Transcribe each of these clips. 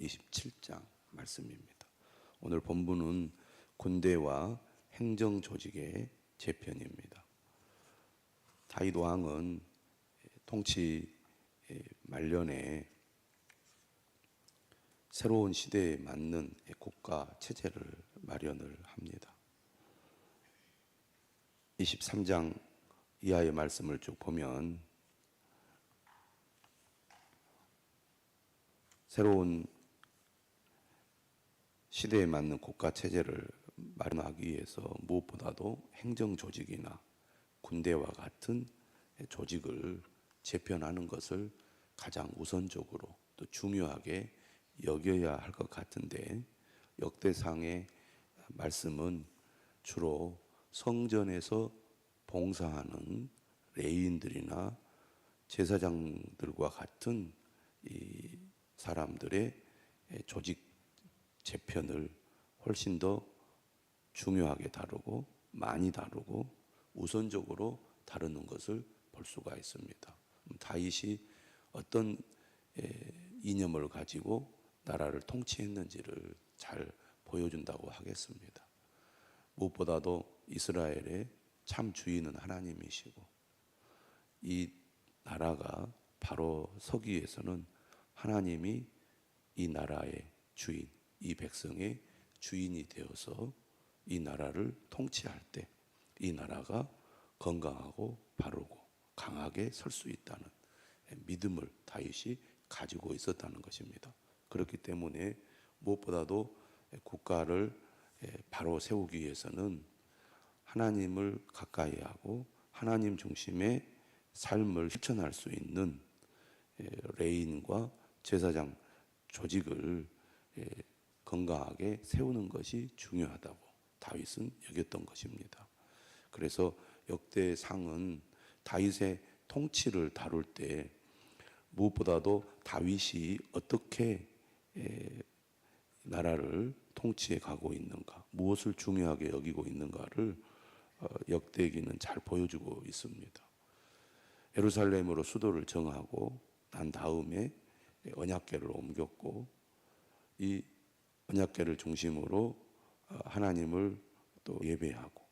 27장 말씀입니다. 오늘 본문은 군대와 행정 조직의 재편입니다. 다윗 왕은 통치 말년에 새로운 시대에 맞는 국가 체제를 마련을 합니다. 23장 이하의 말씀을 쭉 보면 새로운 시대에 맞는 국가 체제를 마련하기 위해서 무엇보다도 행정 조직이나 군대와 같은 조직을 재편하는 것을 가장 우선적으로 또 중요하게 여겨야 할 것 같은데, 역대상의 말씀은 주로 성전에서 봉사하는 레위인들이나 제사장들과 같은 이 사람들의 조직 재편을 훨씬 더 중요하게 다루고 많이 다루고 우선적으로 다루는 것을 볼 수가 있습니다. 다윗이 어떤 이념을 가지고 나라를 통치했는지를 잘 보여준다고 하겠습니다. 무엇보다도 이스라엘의 참 주인은 하나님이시고, 이 나라가 바로 서기 위해서는 하나님이 이 나라의 주인, 이 백성의 주인이 되어서 이 나라를 통치할 때 이 나라가 건강하고 바르고 강하게 설 수 있다는 믿음을 다윗이 가지고 있었다는 것입니다. 그렇기 때문에 무엇보다도 국가를 바로 세우기 위해서는 하나님을 가까이 하고 하나님 중심의 삶을 실천할 수 있는 레위인과 제사장 조직을 건강하게 세우는 것이 중요하다고 다윗은 여겼던 것입니다. 그래서 역대상은 다윗의 통치를 다룰 때 무엇보다도 다윗이 어떻게 나라를 통치해 가고 있는가, 무엇을 중요하게 여기고 있는가를 역대기는 잘 보여주고 있습니다. 예루살렘으로 수도를 정하고 난 다음에 언약궤를 옮겼고, 이 언약궤를 중심으로 하나님을 또 예배하고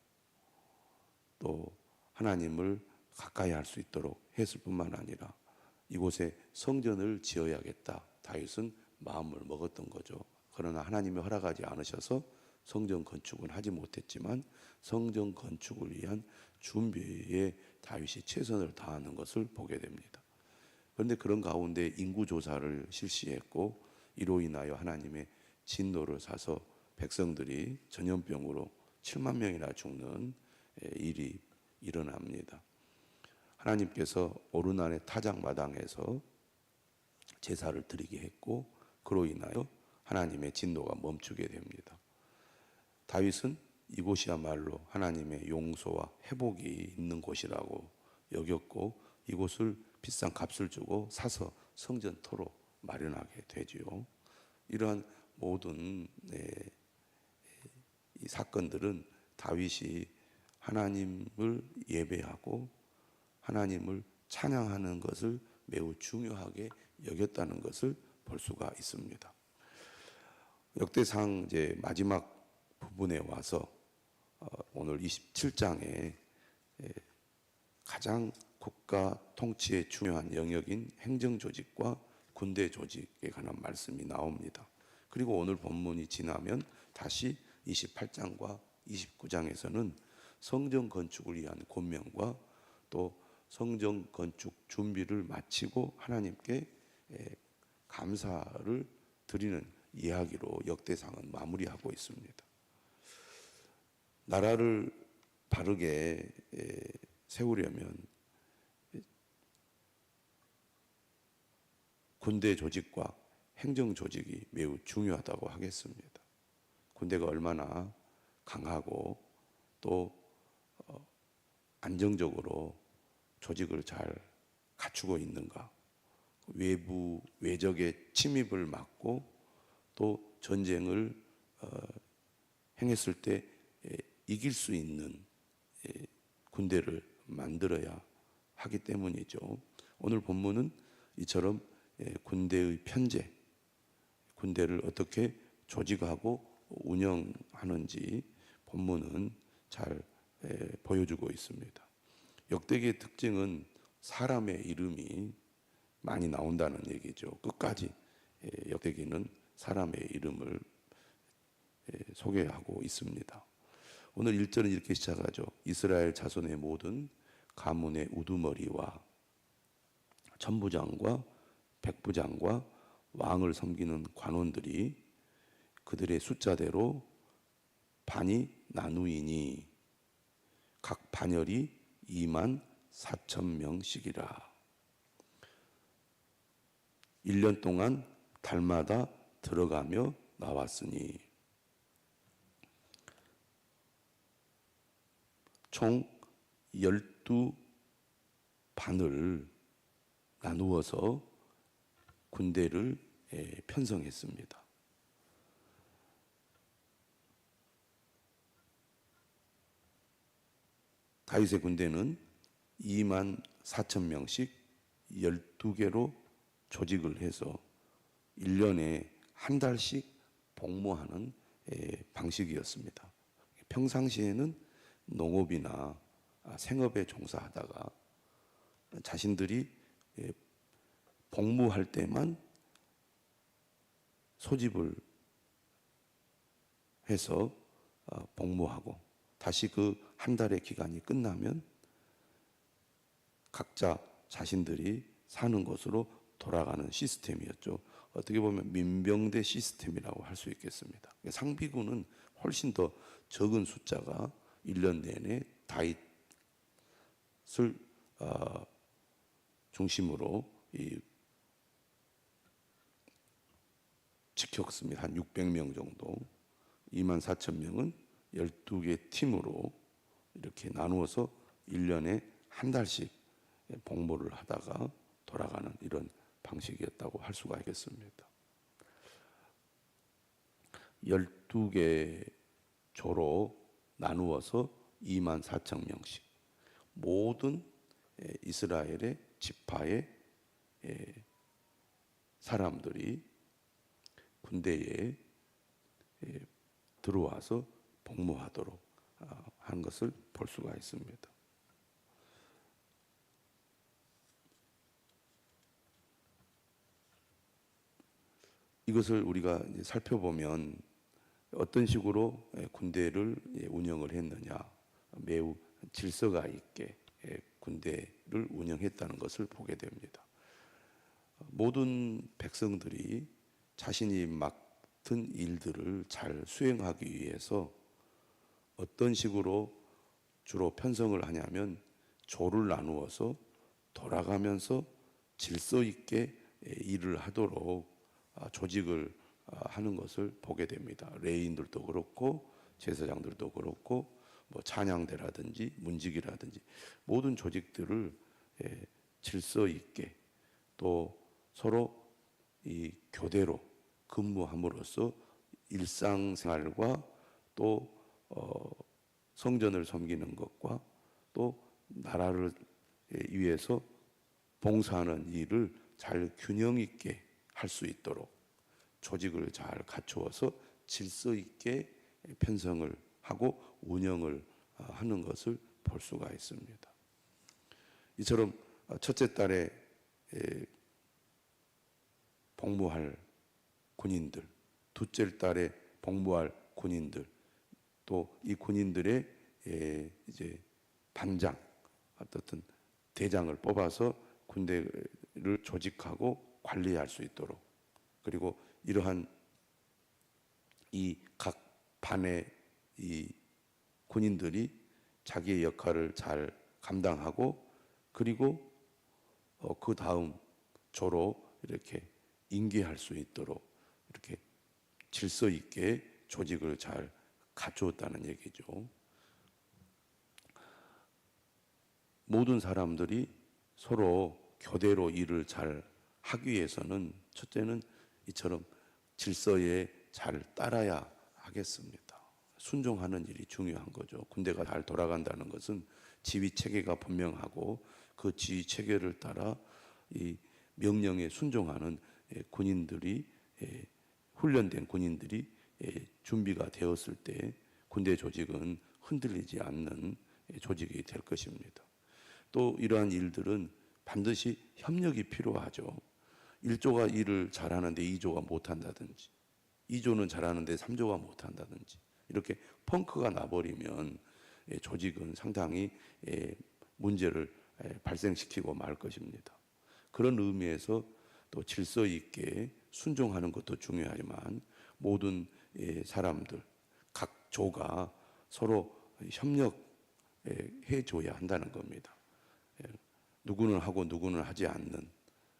또 하나님을 가까이 할 수 있도록 했을 뿐만 아니라 이곳에 성전을 지어야겠다, 다윗은 마음을 먹었던 거죠. 그러나 하나님이 허락하지 않으셔서 성전 건축은 하지 못했지만 성전 건축을 위한 준비에 다윗이 최선을 다하는 것을 보게 됩니다. 그런데 그런 가운데 인구조사를 실시했고, 이로 인하여 하나님의 진노를 사서 백성들이 전염병으로 7만 명이나 죽는 일이 일어납니다. 하나님께서 오르난의 타작마당에서 제사를 드리게 했고, 그로 인하여 하나님의 진노가 멈추게 됩니다. 다윗은 이곳이야말로 하나님의 용서와 회복이 있는 곳이라고 여겼고, 이곳을 비싼 값을 주고 사서 성전토로 마련하게 되지요. 이러한 모든 이 사건들은 다윗이 하나님을 예배하고 하나님을 찬양하는 것을 매우 중요하게 여겼다는 것을 볼 수가 있습니다. 역대상 이제 마지막 부분에 와서 오늘 27장에 가장 국가 통치의 중요한 영역인 행정조직과 군대 조직에 관한 말씀이 나옵니다. 그리고 오늘 본문이 지나면 다시 28장과 29장에서는 성전 건축을 위한 권면과 또 성전 건축 준비를 마치고 하나님께 감사를 드리는 이야기로 역대상은 마무리하고 있습니다. 나라를 바르게 세우려면 군대 조직과 행정 조직이 매우 중요하다고 하겠습니다. 군대가 얼마나 강하고 또 안정적으로 조직을 잘 갖추고 있는가, 외부 외적의 침입을 막고 또 전쟁을 행했을 때 이길 수 있는 군대를 만들어야 하기 때문이죠. 오늘 본문은 이처럼 군대의 편제, 군대를 어떻게 조직하고 운영하는지 본문은 잘 보여주고 있습니다. 역대기의 특징은 사람의 이름이 많이 나온다는 얘기죠. 끝까지 역대기는 사람의 이름을 소개하고 있습니다. 오늘 1절은 이렇게 시작하죠. 이스라엘 자손의 모든 가문의 우두머리와 천부장과 백부장과 왕을 섬기는 관원들이 그들의 숫자대로 반이 나누이니 각 반열이 2만 4천 명씩이라. 1년 동안 달마다 들어가며 나왔으니 총 12반을 나누어서 군대를 편성했습니다. 다윗의 군대는 2만 4천 명씩 12개로 조직을 해서 1년에 한 달씩 복무하는 방식이었습니다. 평상시에는 농업이나 생업에 종사하다가 자신들이 복무할 때만 소집을 해서 복무하고 다시 그 한 달의 기간이 끝나면 각자 자신들이 사는 곳으로 돌아가는 시스템이었죠. 어떻게 보면 민병대 시스템이라고 할 수 있겠습니다. 상비군은 훨씬 더 적은 숫자가 1년 내내 다윗을 중심으로 지켰습니다. 한 600명 정도. 2만 4천 명은 12개 팀으로 이렇게 나누어서 1년에 한 달씩 복무를 하다가 돌아가는 이런 방식이었다고 할 수가 있겠습니다. 12개 조로 나누어서 2만 4천 명씩 모든 이스라엘의 지파의 사람들이 군대에 들어와서 복무하도록 한 것을 볼 수가 있습니다. 이것을 우리가 이제 살펴보면 어떤 식으로 군대를 운영을 했느냐, 매우 질서가 있게 군대를 운영했다는 것을 보게 됩니다. 모든 백성들이 자신이 맡은 일들을 잘 수행하기 위해서 어떤 식으로 주로 편성을 하냐면 조를 나누어서 돌아가면서 질서 있게 일을 하도록 조직을 하는 것을 보게 됩니다. 레위인들도 그렇고 제사장들도 그렇고 뭐 찬양대라든지 문지기라든지 모든 조직들을 질서 있게 또 서로 이 교대로 근무함으로써 일상생활과 또 성전을 섬기는 것과 또 나라를 위해서 봉사하는 일을 잘 균형 있게 할 수 있도록 조직을 잘 갖추어서 질서 있게 편성을 하고 운영을 하는 것을 볼 수가 있습니다. 이처럼 첫째 달에 복무할 군인들, 둘째 달에 복무할 군인들, 또 이 군인들의 이제 반장, 어떻든 대장을 뽑아서 군대를 조직하고 관리할 수 있도록, 그리고 이러한 이 각 반의 이 군인들이 자기의 역할을 잘 감당하고 그리고 그 다음 조로 이렇게 인계할 수 있도록 이렇게 질서 있게 조직을 잘 갖추었다는 얘기죠. 모든 사람들이 서로 교대로 일을 잘 하기 위해서는 첫째는 이처럼 질서에 잘 따라야 하겠습니다. 순종하는 일이 중요한 거죠. 군대가 잘 돌아간다는 것은 지휘 체계가 분명하고 그 지휘 체계를 따라 이 명령에 순종하는 군인들이 훈련된 군인들이 준비가 되었을 때 군대 조직은 흔들리지 않는 조직이 될 것입니다. 또 이러한 일들은 반드시 협력이 필요하죠. 1조가 일을 잘하는데 2조가 못한다든지 2조는 잘하는데 3조가 못한다든지 이렇게 펑크가 나버리면 조직은 상당히 문제를 발생시키고 말 것입니다. 그런 의미에서 또 질서 있게 순종하는 것도 중요하지만 모든 사람들, 각 조가 서로 협력해 줘야 한다는 겁니다. 누구는 하고 누구는 하지 않는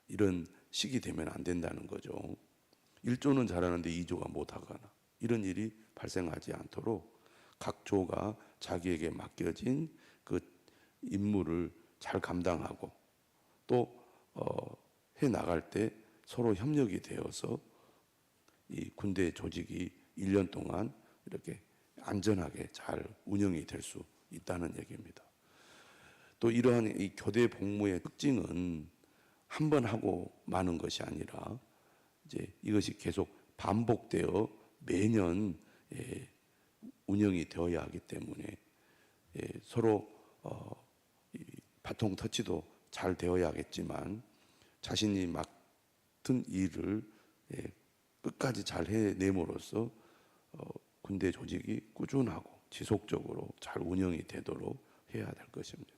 이런 식이 되면 안 된다는 거죠. 1조는 잘하는데 2조가 못하거나 이런 일이 발생하지 않도록 각 조가 자기에게 맡겨진 그 임무를 잘 감당하고 또 해 나갈 때 서로 협력이 되어서 이 군대 조직이 1년 동안 이렇게 안전하게 잘 운영이 될 수 있다는 얘기입니다. 또 이러한 이 교대 복무의 특징은 한 번 하고 마는 것이 아니라 이제 이것이 계속 반복되어 매년 운영이 되어야 하기 때문에 서로 바통 터치도 잘 되어야겠지만 자신이 맡은 일을 끝까지 잘 해냄으로써 군대 조직이 꾸준하고 지속적으로 잘 운영이 되도록 해야 될 것입니다.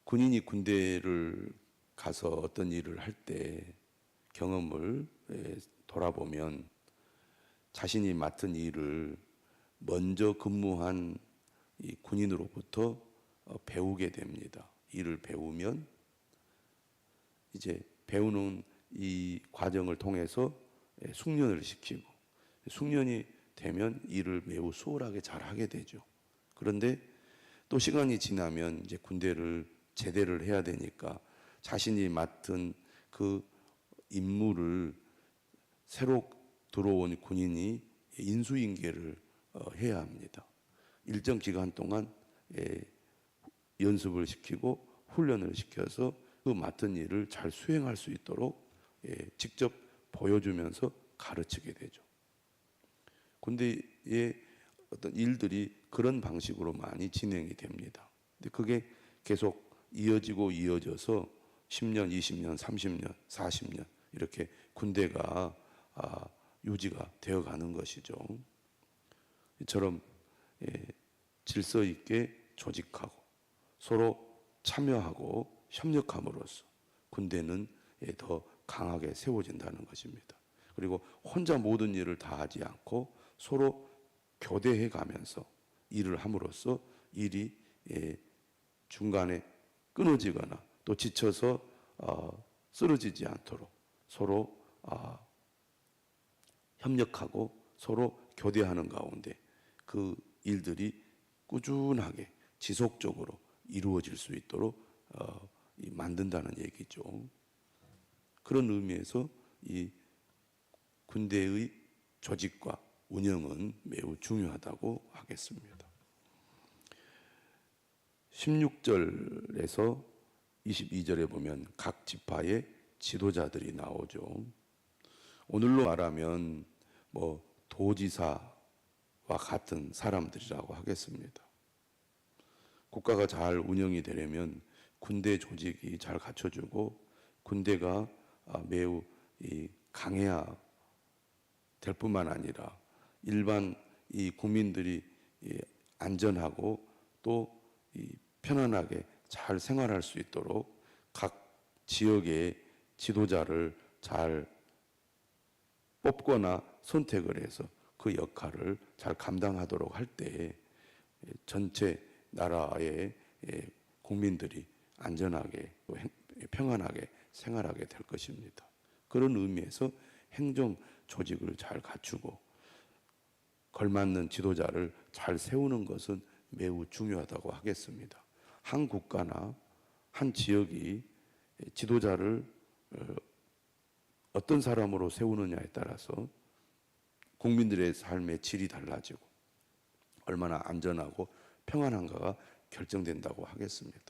군인이 군대를 가서 어떤 일을 할 때 경험을 돌아보면 자신이 맡은 일을 먼저 근무한 이 군인으로부터 배우게 됩니다. 일을 배우면 이제 배우는 이 과정을 통해서 숙련을 시키고 숙련이 되면 일을 매우 수월하게 잘 하게 되죠. 그런데 또 시간이 지나면 이제 군대를 제대를 해야 되니까 자신이 맡은 그 임무를 새로 들어온 군인이 인수인계를 해야 합니다. 일정 기간 동안 연습을 시키고 훈련을 시켜서 그 맡은 일을 잘 수행할 수 있도록 직접 보여주면서 가르치게 되죠. 군대의 어떤 일들이 그런 방식으로 많이 진행이 됩니다. 근데 그게 계속 이어지고 이어져서 10년, 20년, 30년, 40년 이렇게 군대가 유지가 되어가는 것이죠. 이처럼 질서 있게 조직하고 서로 참여하고 협력함으로써 군대는 더 강하게 세워진다는 것입니다. 그리고 혼자 모든 일을 다 하지 않고 서로 교대해 가면서 일을 함으로써 일이 중간에 끊어지거나 또 지쳐서 쓰러지지 않도록 서로 협력하고 서로 교대하는 가운데 그 일들이 꾸준하게 지속적으로 이루어질 수 있도록 만든다는 얘기죠. 그런 의미에서 이 군대의 조직과 운영은 매우 중요하다고 하겠습니다. 16절에서 22절에 보면 각 지파의 지도자들이 나오죠. 오늘로 말하면 뭐 도지사와 같은 사람들이라고 하겠습니다. 국가가 잘 운영이 되려면 군대 조직이 잘 갖춰주고 군대가 매우 강해야 될 뿐만 아니라 일반 이 국민들이 안전하고 또 편안하게 잘 생활할 수 있도록 각 지역의 지도자를 잘 뽑거나 선택을 해서 그 역할을 잘 감당하도록 할 때 전체 나라의 국민들이 안전하게 또 평안하게 생활하게 될 것입니다. 그런 의미에서 행정 조직을 잘 갖추고 걸맞는 지도자를 잘 세우는 것은 매우 중요하다고 하겠습니다. 한 국가나 한 지역이 지도자를 어떤 사람으로 세우느냐에 따라서 국민들의 삶의 질이 달라지고 얼마나 안전하고 평안한가가 결정된다고 하겠습니다.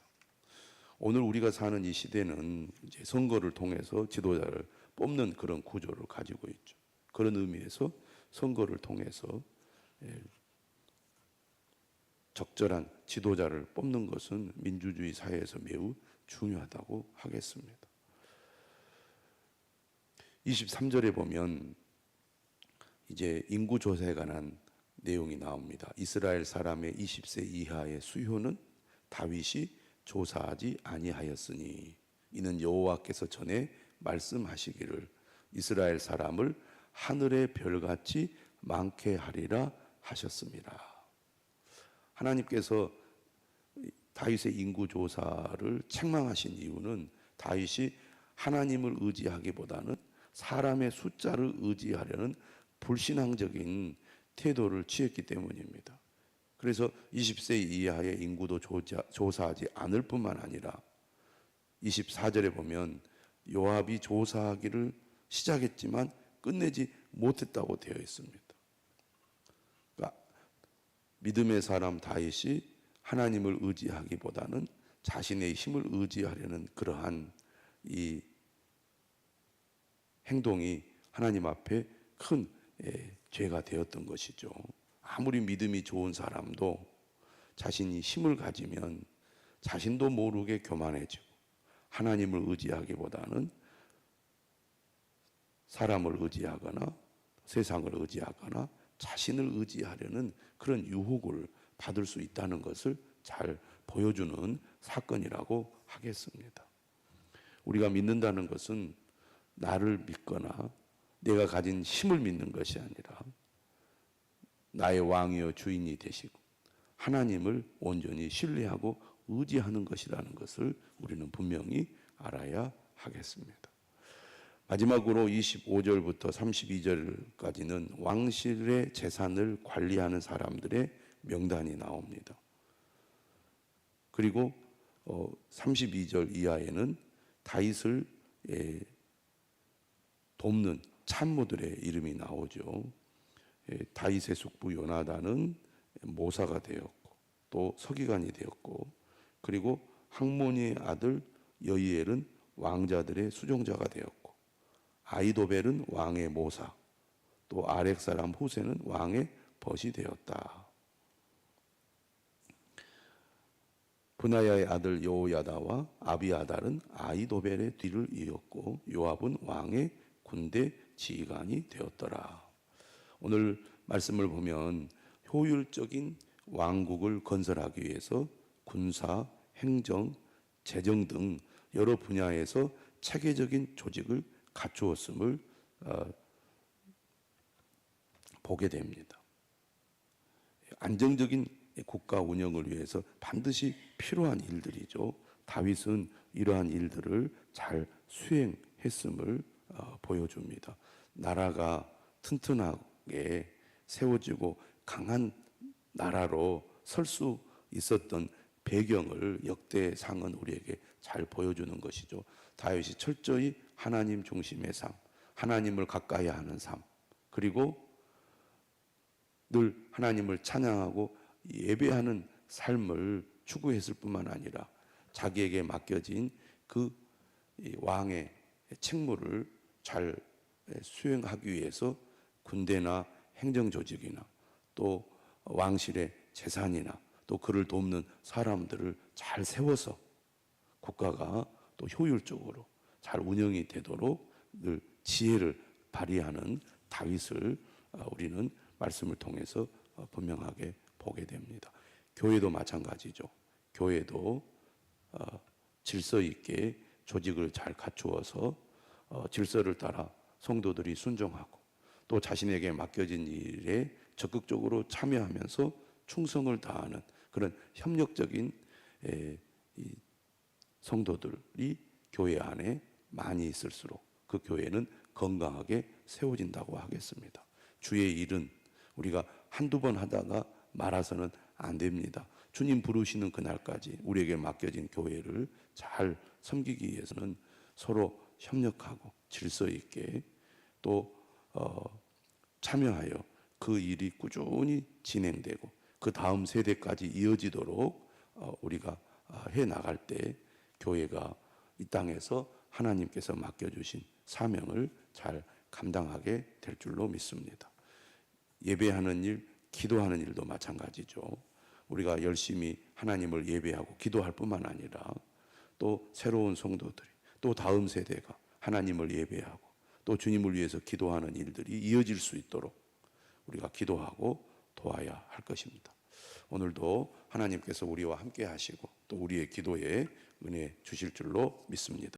오늘 우리가 사는 이 시대는 이제 선거를 통해서 지도자를 뽑는 그런 구조를 가지고 있죠. 그런 의미에서 선거를 통해서 적절한 지도자를 뽑는 것은 민주주의 사회에서 매우 중요하다고 하겠습니다. 23절에 보면 이제 인구 조사에 관한 내용이 나옵니다. 이스라엘 사람의 20세 이하의 수효는 다윗이 조사하지 아니하였으니 이는 여호와께서 전에 말씀하시기를 이스라엘 사람을 하늘의 별같이 많게 하리라 하셨습니다. 하나님께서 다윗의 인구 조사를 책망하신 이유는 다윗이 하나님을 의지하기보다는 사람의 숫자를 의지하려는 불신앙적인 태도를 취했기 때문입니다. 그래서 20세 이하의 인구도 조사하지 않을 뿐만 아니라 24절에 보면 요압이 조사하기를 시작했지만 끝내지 못했다고 되어 있습니다. 그러니까 믿음의 사람 다윗이 하나님을 의지하기보다는 자신의 힘을 의지하려는 그러한 이 행동이 하나님 앞에 큰 죄가 되었던 것이죠. 아무리 믿음이 좋은 사람도 자신이 힘을 가지면 자신도 모르게 교만해지고 하나님을 의지하기보다는 사람을 의지하거나 세상을 의지하거나 자신을 의지하려는 그런 유혹을 받을 수 있다는 것을 잘 보여주는 사건이라고 하겠습니다. 우리가 믿는다는 것은 나를 믿거나 내가 가진 힘을 믿는 것이 아니라 나의 왕이요 주인이 되시고 하나님을 온전히 신뢰하고 의지하는 것이라는 것을 우리는 분명히 알아야 하겠습니다. 마지막으로 25절부터 32절까지는 왕실의 재산을 관리하는 사람들의 명단이 나옵니다. 그리고 32절 이하에는 다윗을 돕는 참모들의 이름이 나오죠. 다윗의 숙부 요나단은 모사가 되었고 또 서기관이 되었고 그리고 학모니의 아들 여이엘은 왕자들의 수종자가 되었고 아이도벨은 왕의 모사 또 아렉 사람 후세는 왕의 벗이 되었다. 브나야의 아들 여호야다와 아비아달은 아이도벨의 뒤를 이었고 요압은 왕의 군대 지휘관이 되었더라. 오늘 말씀을 보면 효율적인 왕국을 건설하기 위해서 군사, 행정, 재정 등 여러 분야에서 체계적인 조직을 갖추었음을 보게 됩니다. 안정적인 국가 운영을 위해서 반드시 필요한 일들이죠. 다윗은 이러한 일들을 잘 수행했음을 보여줍니다. 나라가 튼튼하게 세워지고 강한 나라로 설 수 있었던 배경을 역대상은 우리에게 잘 보여주는 것이죠. 다윗이 철저히 하나님 중심의 삶, 하나님을 가까이 하는 삶, 그리고 늘 하나님을 찬양하고 예배하는 삶을 추구했을 뿐만 아니라 자기에게 맡겨진 그 왕의 책무를 잘 수행하기 위해서 군대나 행정조직이나 또 왕실의 재산이나 또 그를 돕는 사람들을 잘 세워서 국가가 또 효율적으로 잘 운영이 되도록 늘 지혜를 발휘하는 다윗을 우리는 말씀을 통해서 분명하게 보게 됩니다. 교회도 마찬가지죠. 교회도 질서 있게 조직을 잘 갖추어서 질서를 따라 성도들이 순종하고 또 자신에게 맡겨진 일에 적극적으로 참여하면서 충성을 다하는 그런 협력적인 성도들이 교회 안에 많이 있을수록 그 교회는 건강하게 세워진다고 하겠습니다. 주의 일은 우리가 한두 번 하다가 말아서는 안 됩니다. 주님 부르시는 그날까지 우리에게 맡겨진 교회를 잘 섬기기 위해서는 서로 협력하고 질서 있게 또 참여하여 그 일이 꾸준히 진행되고 그 다음 세대까지 이어지도록 우리가 해 나갈 때 교회가 이 땅에서 하나님께서 맡겨주신 사명을 잘 감당하게 될 줄로 믿습니다. 예배하는 일, 기도하는 일도 마찬가지죠. 우리가 열심히 하나님을 예배하고 기도할 뿐만 아니라 또 새로운 성도들이, 또 다음 세대가 하나님을 예배하고 또 주님을 위해서 기도하는 일들이 이어질 수 있도록 우리가 기도하고 도와야 할 것입니다. 오늘도 하나님께서 우리와 함께 하시고 또 우리의 기도에 은혜 주실 줄로 믿습니다.